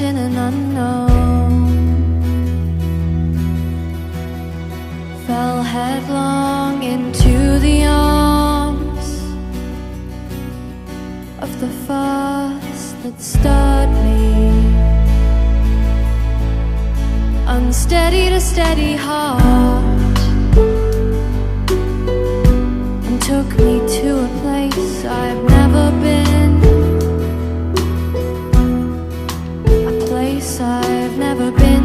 in an unknown. Fell headlong into the arms of the force that stirred me, unsteady to steady heart, and took me to a place I've never been, a place I've never been